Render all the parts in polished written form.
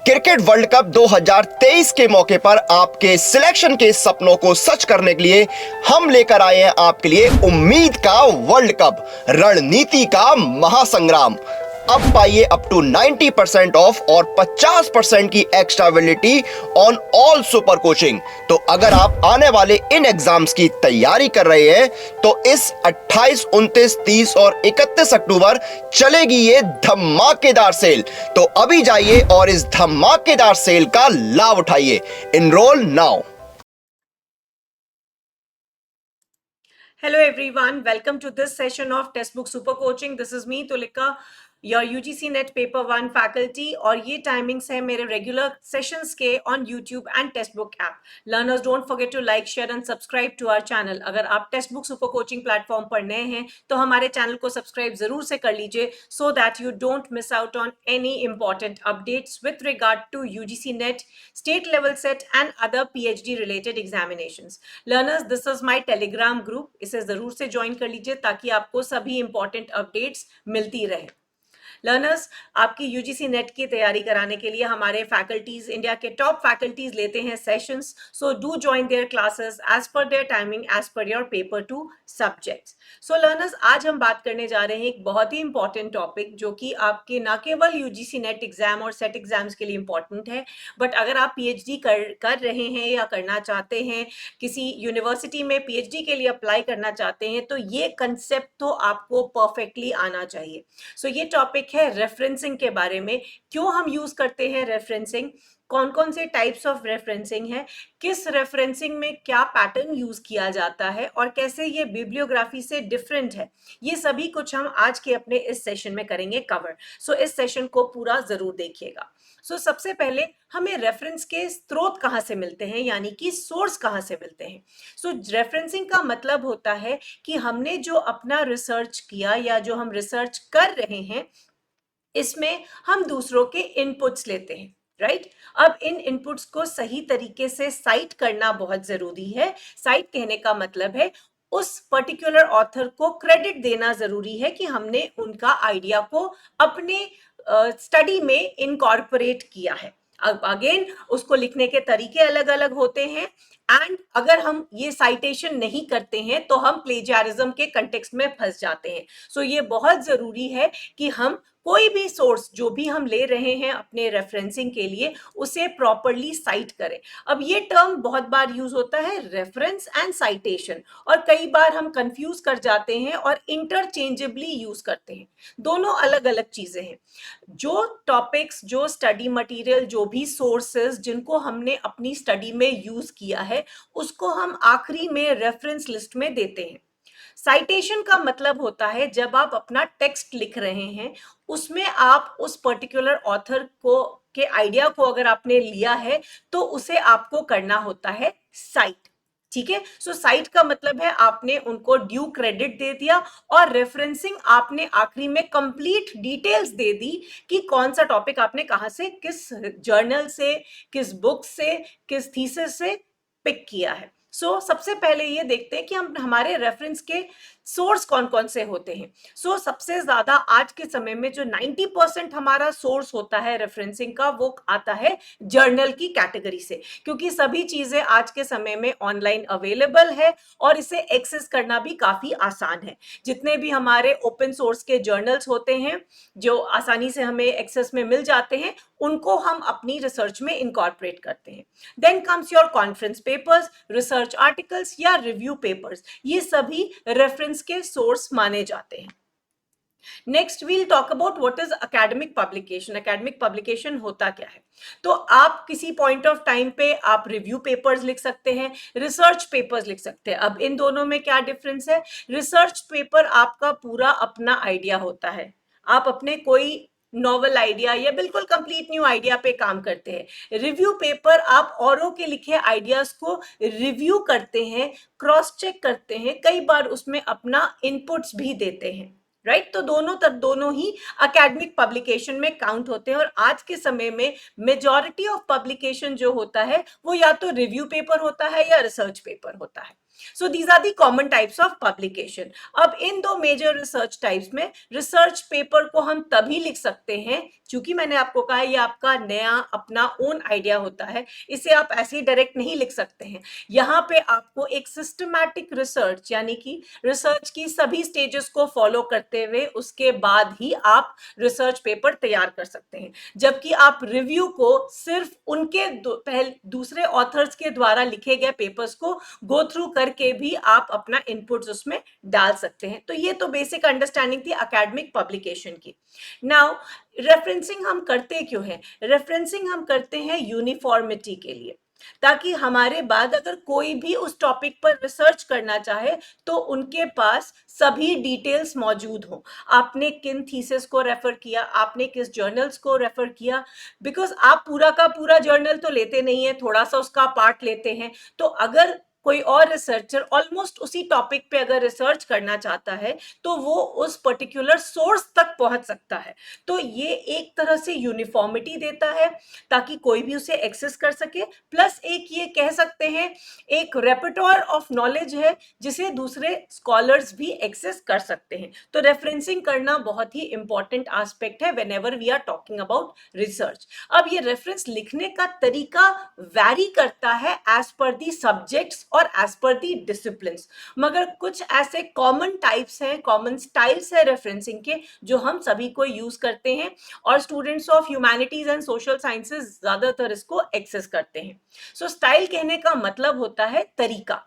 Cricket world cup 2023 के मौके पर आपके सिलेक्शन के सपनों को सच करने के लिए हम लेकर आए हैं आपके लिए उम्मीद का वर्ल्ड कप, रणनीति का महासंग्राम। अब पाइए अप टू 90% ऑफ और 50% की extra validity on all super coaching. तो अगर आप आने वाले इन एग्जाम्स की तैयारी कर रहे हैं तो इस 28, 29, 30 और 31 अक्टूबर चलेगी ये धमाकेदार सेल। तो अभी जाइए और इस धमाकेदार सेल का लाभ उठाइए। Enrol now. Hello everyone, welcome to this session of Textbook Super Coaching. This is me Tulika, your UGC NET Paper 1 faculty और ये टाइमिंग्स है मेरे रेगुलर सेशंस के on YouTube and text book app. Learners don't forget to like, share and subscribe to our channel. अगर आप text book super coaching platform पर नए हैं तो हमारे चैनल को सब्सक्राइब जरूर से कर लीजिए so that you don't miss out on any important updates with regard to UGC NET, state level SET and other PhD related examinations. Learners, this is my Telegram group, इसे जरूर से join कर लीजिए ताकि आपको सभी इंपॉर्टेंट अपडेट्स मिलती रहे। लर्नर्स, आपकी यूजीसी नेट की तैयारी कराने के लिए हमारे फैकल्टीज, इंडिया के टॉप फैकल्टीज लेते हैं sessions, so do join their classes as per their timing, as per your paper 2 subjects. So learners, आज हम बात करने जा रहे हैं एक बहुत ही इंपॉर्टेंट टॉपिक जो कि आपके ना केवल यूजीसी नेट एग्जाम और सेट एग्जाम्स के लिए इंपॉर्टेंट है, बट अगर आप PhD कर रहे हैं या करना चाहते हैं, किसी यूनिवर्सिटी में PhD के लिए अप्लाई करना चाहते हैं, तो ये कंसेप्ट तो आपको परफेक्टली आना चाहिए। सो ये टॉपिक है रेफरेंसिंग के बारे में। क्यों हम यूज करते हैं रेफरेंसिंग, कौन कौन से टाइप्स ऑफ रेफरेंसिंग है, किस रेफरेंसिंग में क्या पैटर्न यूज किया जाता है और कैसे ये बिब्लियोग्राफी से डिफरेंट है, ये सभी कुछ हम आज के अपने इस सेशन में करेंगे कवर। सो इस सेशन को पूरा जरूर देखिएगा। सो सबसे पहले हमें रेफरेंस के स्रोत कहाँ से मिलते हैं, यानी कि सोर्स कहाँ से मिलते हैं। सो रेफरेंसिंग का मतलब होता है कि हमने जो अपना रिसर्च किया या जो हम रिसर्च कर रहे हैं, इसमें हम दूसरों के इनपुट्स लेते हैं, राइट। अब इन इनपुट्स को सही तरीके से साइट करना बहुत जरूरी है। साइट कहने का मतलब है उस पर्टिकुलर ऑथर को क्रेडिट देना जरूरी है कि हमने उनका आइडिया को अपने स्टडी में इनकॉर्पोरेट किया है। अब अगेन उसको लिखने के तरीके अलग अलग होते हैं, एंड अगर हम ये साइटेशन नहीं करते हैं तो हम प्लेजियारिज्म के कंटेक्स्ट में फंस जाते हैं। सो ये बहुत जरूरी है कि हम कोई भी सोर्स जो भी हम ले रहे हैं अपने रेफरेंसिंग के लिए उसे प्रॉपरली साइट करें। अब ये टर्म बहुत बार यूज होता है, रेफरेंस एंड साइटेशन, और कई बार हम कंफ्यूज कर जाते हैं और इंटरचेंजेबली यूज करते हैं। दोनों अलग अलग चीजें हैं। जो टॉपिक्स, जो स्टडी मटेरियल, जो भी सोर्सेज जिनको हमने अपनी स्टडी में यूज किया है, उसको हम आखिरी में रेफरेंस लिस्ट में देते हैं। साइटेशन का मतलब होता है जब आप अपना टेक्स्ट लिख रहे हैं, उसमें आप उस पर्टिकुलर ऑथर को के आइडिया को अगर आपने लिया है तो उसे आपको करना होता है साइट। ठीक है। सो साइट का मतलब है आपने उनको ड्यू क्रेडिट दे दिया, और रेफरेंसिंग आपने आखिरी में कंप्लीट डिटेल्स दे दी कि कौन सा टॉपिक आपने कहां से, किस जर्नल से, किस बुक से, किस थीसिस से पिक किया है। सबसे पहले ये देखते हैं कि हम हमारे रेफरेंस के सोर्स कौन कौन से होते हैं। सबसे ज्यादा आज के समय में जो 90% हमारा सोर्स होता है रेफरेंसिंग का, वो आता है जर्नल की कैटेगरी से, क्योंकि सभी चीजें आज के समय में ऑनलाइन अवेलेबल है और इसे एक्सेस करना भी काफी आसान है। जितने भी हमारे ओपन सोर्स के जर्नल्स होते हैं जो आसानी से हमें एक्सेस में मिल जाते हैं, उनको हम अपनी रिसर्च में इनकॉर्पोरेट करते हैं। Then comes your conference papers, research articles या रिव्यू पेपर्स, ये सभी रेफरेंस के सोर्स माने जाते हैं। Next we'll talk about what is academic publication. Academic publication होता क्या है? तो आप किसी पॉइंट ऑफ टाइम पे आप रिव्यू पेपर्स लिख सकते हैं, रिसर्च पेपर्स लिख सकते हैं। अब इन दोनों में क्या डिफरेंस है? रिसर्च पेपर आपका पूरा अपना आइडिया होता है, आप अपने कोई नॉवल आइडिया या बिल्कुल कंप्लीट न्यू आइडिया पे काम करते हैं। रिव्यू पेपर आप औरों के लिखे आइडियाज को रिव्यू करते हैं, क्रॉस चेक करते हैं, कई बार उसमें अपना इनपुट्स भी देते हैं, राइट। तो दोनों ही एकेडमिक पब्लिकेशन में काउंट होते हैं, और आज के समय में मेजॉरिटी ऑफ पब्लिकेशन जो होता है वो या तो रिव्यू पेपर होता है या रिसर्च पेपर होता है। So these are the common types of publication. अब इन दो मेजर रिसर्च टाइप्स में रिसर्च पेपर को हम तभी लिख सकते हैं, क्योंकि मैंने आपको कहा ये आपका नया अपना ओन आइडिया होता है, इसे आप ऐसे ही डायरेक्ट नहीं लिख सकते हैं। यहाँ पे आपको एक सिस्टमैटिक रिसर्च यानी कि रिसर्च की सभी स्टेजेस को फॉलो करते हुए उसके बाद ही आप रिसर्च पेपर तैयार कर सकते हैं, जबकि आप रिव्यू को सिर्फ उनके दूसरे ऑथर्स के द्वारा लिखे गए पेपर्स को गो थ्रू करके भी आप अपना इनपुट्स उसमें डाल सकते हैं। तो ये तो बेसिक अंडरस्टैंडिंग थी एकेडमिक पब्लिकेशन की। नाउ रेफरेंसिंग हम करते क्यों हैं? रेफरेंसिंग हम करते हैं यूनिफॉर्मिटी के लिए, ताकि हमारे बाद अगर कोई भी उस टॉपिक पर रिसर्च करना चाहे तो उनके पास सभी डिटेल्स मौजूद हो। आपने किन थीसिस को रेफर किया, आपने किस जर्नल्स को रेफर किया, बिकॉज आप पूरा का पूरा जर्नल तो लेते नहीं है, थोड़ा सा उसका पार्ट लेते हैं। तो अगर कोई और रिसर्चर ऑलमोस्ट उसी टॉपिक पे अगर रिसर्च करना चाहता है तो वो उस पर्टिकुलर सोर्स तक पहुंच सकता है। तो ये एक तरह से यूनिफॉर्मिटी देता है ताकि कोई भी उसे एक्सेस कर सके, प्लस एक ये कह सकते हैं एक रेpertoire ऑफ नॉलेज है जिसे दूसरे स्कॉलर्स भी एक्सेस कर सकते हैं। तो रेफरेंसिंग करना बहुत ही इंपॉर्टेंट एस्पेक्ट है whenever we are talking about research. अब ये रेफरेंस लिखने का तरीका वैरी करता है एज पर दी सब्जेक्ट्स और एज पर दी डिसिप्लिन्स, मगर कुछ ऐसे कॉमन टाइप्स हैं, कॉमन स्टाइल्स है रेफरेंसिंग के जो हम सभी को यूज करते हैं और students of humanities and social sciences ज्यादातर इसको एक्सेस करते हैं। सो स्टाइल कहने का मतलब होता है तरीका।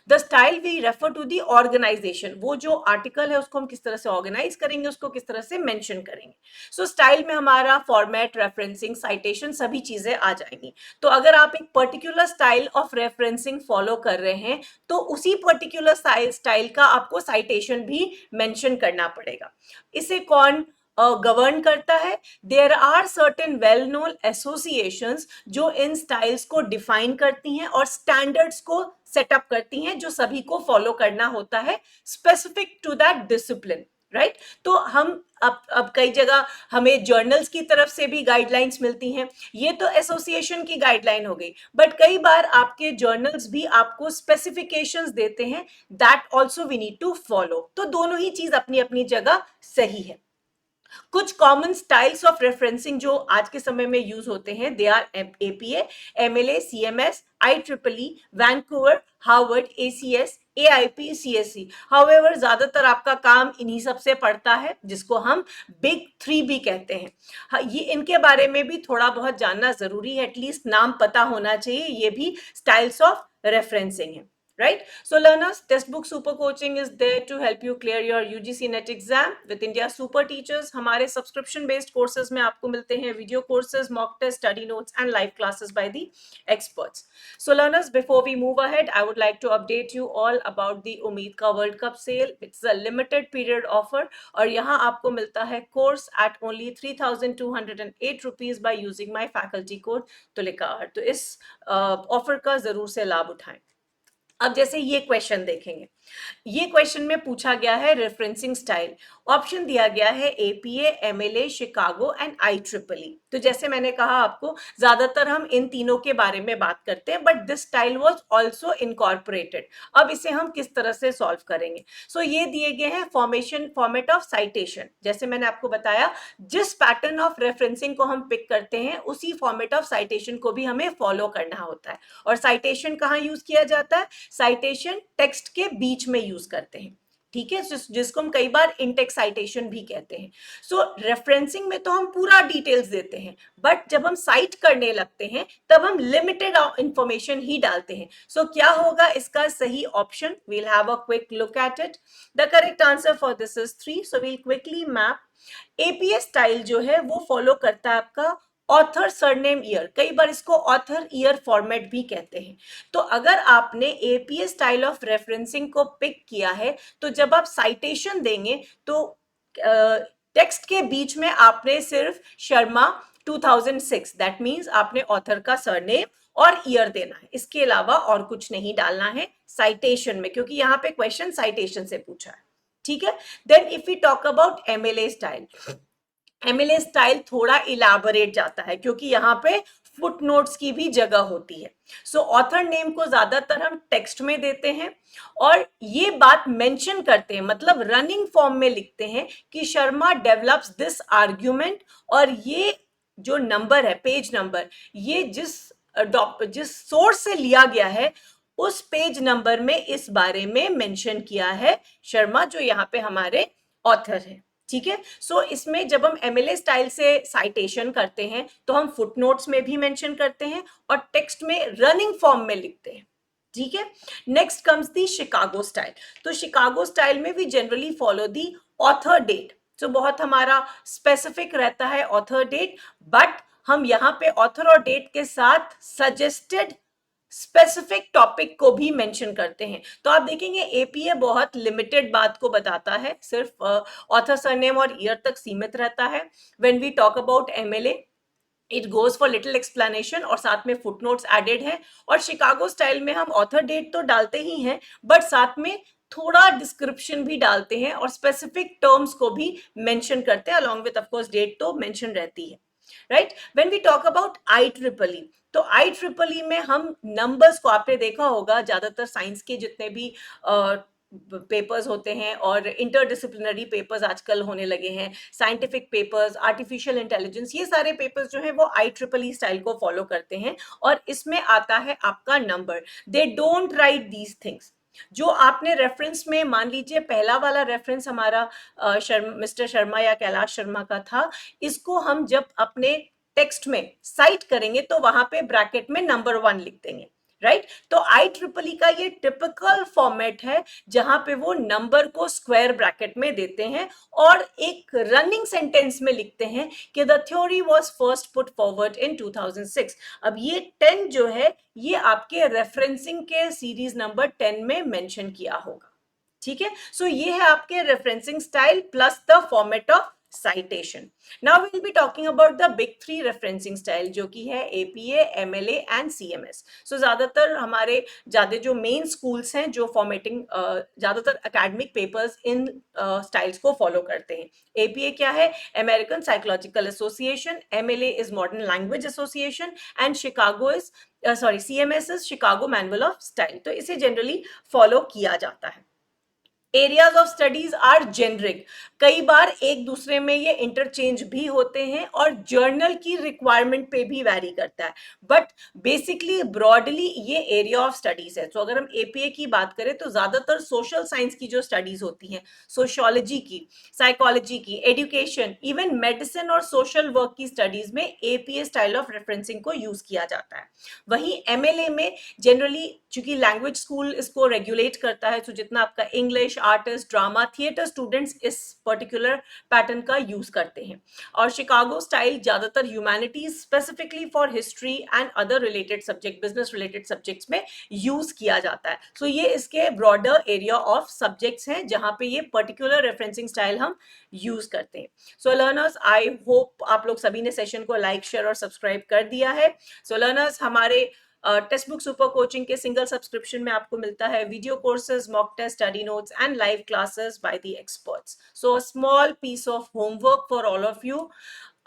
The style we refer to the organization, वो जो आर्टिकल है उसको हम किस तरह से ऑर्गेनाइज करेंगे, उसको किस तरह से मेंशन करेंगे। सो स्टाइल में हमारा फॉर्मेट, रेफरेंसिंग, साइटेशन सभी चीजें आ जाएंगी। तो अगर आप एक particular style of referencing follow कर रहे हैं तो उसी पर्टिकुलर स्टाइल का आपको साइटेशन भी मेंशन करना पड़ेगा। इसे कौन गवर्न करता है? There are certain well known associations जो इन स्टाइल्स को डिफाइन करती हैं और स्टैंडर्ड्स को सेटअप करती हैं जो सभी को फॉलो करना होता है specific to that discipline, right? तो हम अब कई जगह हमें जर्नल्स की तरफ से भी गाइडलाइंस मिलती हैं, ये तो एसोसिएशन की गाइडलाइन हो गई, बट कई बार आपके जर्नल्स भी आपको स्पेसिफिकेशंस देते हैं that also we need to follow. तो दोनों ही चीज अपनी अपनी जगह सही है। कुछ कॉमन स्टाइल्स ऑफ रेफरेंसिंग जो आज के समय में यूज होते हैं, they are APA, MLA, CMS, IEEE, Vancouver, Harvard, ACS, AIP, CSE। However ज्यादातर आपका काम इन्हीं सब से पड़ता है जिसको हम बिग 3 भी कहते हैं। हाँ, ये इनके बारे में भी थोड़ा बहुत जानना जरूरी है, एटलीस्ट नाम पता होना चाहिए। ये भी स्टाइल्स ऑफ रेफरेंसिंग है, right? So learners, Textbook Super Coaching is there to help you clear your UGC NET exam with India Super Teachers। हमारे सब्सक्रिप्शन बेस्ड कोर्सेज में आपको मिलते हैं video courses, mock test, study notes and live classes by the experts। So learners, before we move ahead, I would like to update you all about the उम्मीद का world cup sale. It's a limited period offer और यहाँ आपको मिलता है course at only 3,208 rupees by using my faculty code Tulika. तो इस offer का जरूर से लाभ उठाएं। अब जैसे ये क्वेश्चन देखेंगे, ये क्वेश्चन में पूछा गया है रेफरेंसिंग स्टाइल, ऑप्शन दिया गया है APA, MLA, Chicago and IEEE। तो जैसे मैंने कहा आपको ज्यादातर हम इन तीनों के बारे में बात करते हैं, but this style was also incorporated. अब इसे हम किस तरह से सॉल्व करेंगे? सो ये दिए गए हैं फॉर्मेट ऑफ साइटेशन। जैसे मैंने आपको बताया, जिस पैटर्न ऑफ रेफरेंसिंग को हम पिक करते हैं उसी फॉर्मेट ऑफ साइटेशन को भी हमें फॉलो करना होता है। और साइटेशन कहाँ यूज किया जाता है? साइटेशन टेक्स्ट के बीच में यूज करते हैं, ठीक है, जिसको हम कई बार इंटेक्स्ट साइटेशन भी कहते हैं। सो रेफरेंसिंग में तो हम पूरा डिटेल्स देते हैं, बट जब हम साइट करने लगते हैं तब हम लिमिटेड इंफॉर्मेशन ही डालते हैं। सो क्या होगा इसका सही option? We'll have a quick look at it. The correct answer for this is 3। So we'll quickly map. APA style जो है वो फॉलो करता है आपका ऑथर सरनेम ईयर, कई बार इसको ऑथर ईयर फॉर्मेट भी कहते हैं। तो अगर आपने एपीए स्टाइल ऑफ रेफरेंसिंग को पिक किया है तो जब आप साइटेशन देंगे तो टेक्स्ट के बीच में आपने सिर्फ शर्मा 2006, दैट मीन्स आपने ऑथर का सरनेम और ईयर देना है, इसके अलावा और कुछ नहीं डालना है साइटेशन में, क्योंकि यहाँ पे क्वेश्चन साइटेशन से पूछा है, ठीक है। Then if we talk about MLA style, MLA style थोड़ा इलाबोरेट जाता है क्योंकि यहाँ पे फुटनोट्स की भी जगह होती है। सो ऑथर नेम को ज्यादातर हम टेक्स्ट में देते हैं और ये बात मेंशन करते हैं, मतलब रनिंग फॉर्म में लिखते हैं कि शर्मा डेवलप्स दिस आर्ग्यूमेंट, और ये जो नंबर है, पेज नंबर, ये जिस सोर्स से लिया गया है उस पेज नंबर में इस बारे में मेंशन किया है शर्मा, जो यहाँ पे हमारे ऑथर है। ठीक है, सो इसमें जब हम एमएलए स्टाइल से साइटेशन करते हैं तो हम फुटनोट्स में भी मेंशन करते हैं और टेक्स्ट में रनिंग फॉर्म में लिखते हैं। ठीक है, next comes the Chicago style. तो शिकागो स्टाइल में we generally follow the author date. तो बहुत हमारा स्पेसिफिक रहता है ऑथर डेट, बट हम यहाँ पे ऑथर और डेट के साथ सजेस्टेड स्पेसिफिक टॉपिक को भी मेंशन करते हैं। तो आप देखेंगे एपीए बहुत लिमिटेड बात को बताता है, सिर्फ ऑथर सरनेम और ईयर तक सीमित रहता है। When we talk about MLA it goes for little explanation और साथ में फुटनोट्स एडेड है। और शिकागो स्टाइल में हम ऑथर डेट तो डालते ही हैं, बट साथ में थोड़ा डिस्क्रिप्शन भी डालते हैं और स्पेसिफिक टर्म्स को भी मेंशन करते हैं, along with of course date तो मेंशन रहती है। Right, when we talk about IEEE, तो IEEE में हम नंबर्स को, आपने देखा होगा ज्यादातर साइंस के जितने भी पेपर्स होते हैं और इंटरडिसिप्लिनरी पेपर्स आजकल होने लगे हैं, साइंटिफिक पेपर्स, आर्टिफिशियल इंटेलिजेंस, ये सारे पेपर्स जो हैं वो IEEE स्टाइल को फॉलो करते हैं और इसमें आता है आपका number. They don't write these things. जो आपने रेफरेंस में, मान लीजिए पहला वाला रेफरेंस हमारा मिस्टर शर्मा या कैलाश शर्मा का था, इसको हम जब अपने टेक्स्ट में साइट करेंगे तो वहां पे ब्रैकेट में नंबर 1 लिख देंगे। राइट, तो IEEE का ये टिपिकल फॉर्मेट है जहां पे वो नंबर को स्क्वायर ब्रैकेट में देते हैं और एक रनिंग सेंटेंस में लिखते हैं कि the theory was first put forward in 2006। अब ये 10 जो है ये आपके रेफरेंसिंग के सीरीज नंबर 10 में मेंशन किया होगा। ठीक है, सो ये है आपके referencing style plus the format of citation. Now we will be talking about the big 3 referencing style, जो कि है APA, MLA and CMS. So ज्यादातर हमारे जो मेन स्कूल्स हैं जो फॉर्मेटिंग ज्यादातर एकेडमिक पेपर्स इन स्टाइल्स को फॉलो करते हैं। APA क्या है? American psychological association, MLA is modern language association and Chicago is CMS is Chicago manual of style. तो इसे जनरली फॉलो किया जाता है। Areas of studies are generic, कई बार एक दूसरे में ये इंटरचेंज भी होते हैं और जर्नल की रिक्वायरमेंट पे भी वैरी करता है, बट बेसिकली ब्रॉडली ये एरिया ऑफ स्टडीज है। तो अगर हम एपीए की बात करें तो ज्यादातर सोशल साइंस की जो स्टडीज होती हैं, सोशियोलॉजी की, साइकोलॉजी की, एजुकेशन, इवन मेडिसिन और सोशल वर्क की स्टडीज में एपीए स्टाइल ऑफ रेफरेंसिंग को यूज किया जाता है। वहीं एमएलए में जनरली चूंकि लैंग्वेज स्कूल इसको रेगुलेट करता है, तो जितना आपका English, artist, drama, theatre students इस पर्टिकुलर पैटर्न का यूज करते हैं। और शिकागो स्टाइल ज्यादातर humanities, specifically for history and other related subject, business related subjects में यूज किया जाता है। सो ये इसके ब्रॉडर एरिया ऑफ सब्जेक्ट्स हैं जहां पे ये पर्टिकुलर रेफरेंसिंग स्टाइल हम यूज करते हैं। सो लर्नर्स, आई होप आप लोग सभी ने सेशन को लाइक, शेयर और सब्सक्राइब कर दिया है। सो लर्नर्स, हमारे टेक्स्ट बुक सुपर कोचिंग के सिंगल सब्सक्रिप्शन में आपको मिलता है video courses, mock test, study notes and live classes by the experts. So a small piece of homework for all of you.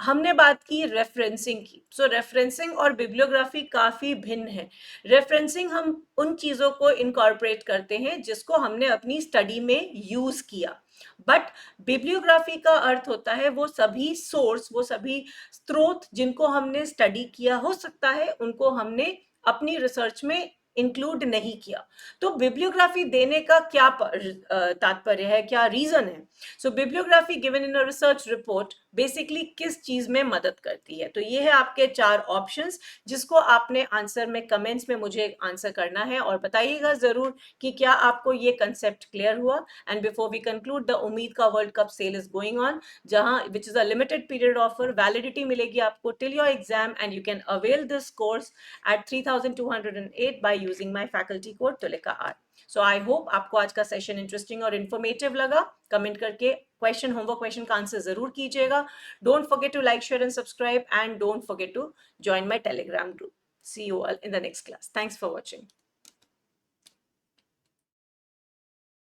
हमने बात की रेफरेंसिंग की। सो रेफरेंसिंग और बिब्लियोग्राफी काफी भिन्न है। रेफरेंसिंग हम उन चीजों को इनकॉर्पोरेट करते हैं जिसको हमने अपनी स्टडी में यूज किया, बट बिब्लियोग्राफी का अर्थ होता है वो सभी सोर्स, वो सभी स्रोत जिनको हमने स्टडी किया, हो सकता है उनको हमने अपनी रिसर्च में इंक्लूड नहीं किया। तो बिब्लियोग्राफी देने का क्या तात्पर्य है, क्या रीजन है? So bibliography given in a research report basically किस चीज में मदद करती है? तो ये है आपके 4 ऑप्शंस, जिसको आपने आंसर में, कमेंट्स में मुझे आंसर करना है और बताइएगा जरूर कि क्या आपको ये कंसेप्ट क्लियर हुआ। And before we conclude, the उम्मीद का world cup sale is going on, जहां which is a limited period offer, validity मिलेगी आपको till your exam and you can avail this course at 3208 by using my faculty code Tulika R. So I hope आपको आज का session interesting और informative लगा। Comment करके question, homework question का answer जरूर कीजिएगा। Don't forget to like, share and subscribe and don't forget to join my Telegram group. See you all in the next class. Thanks for watching.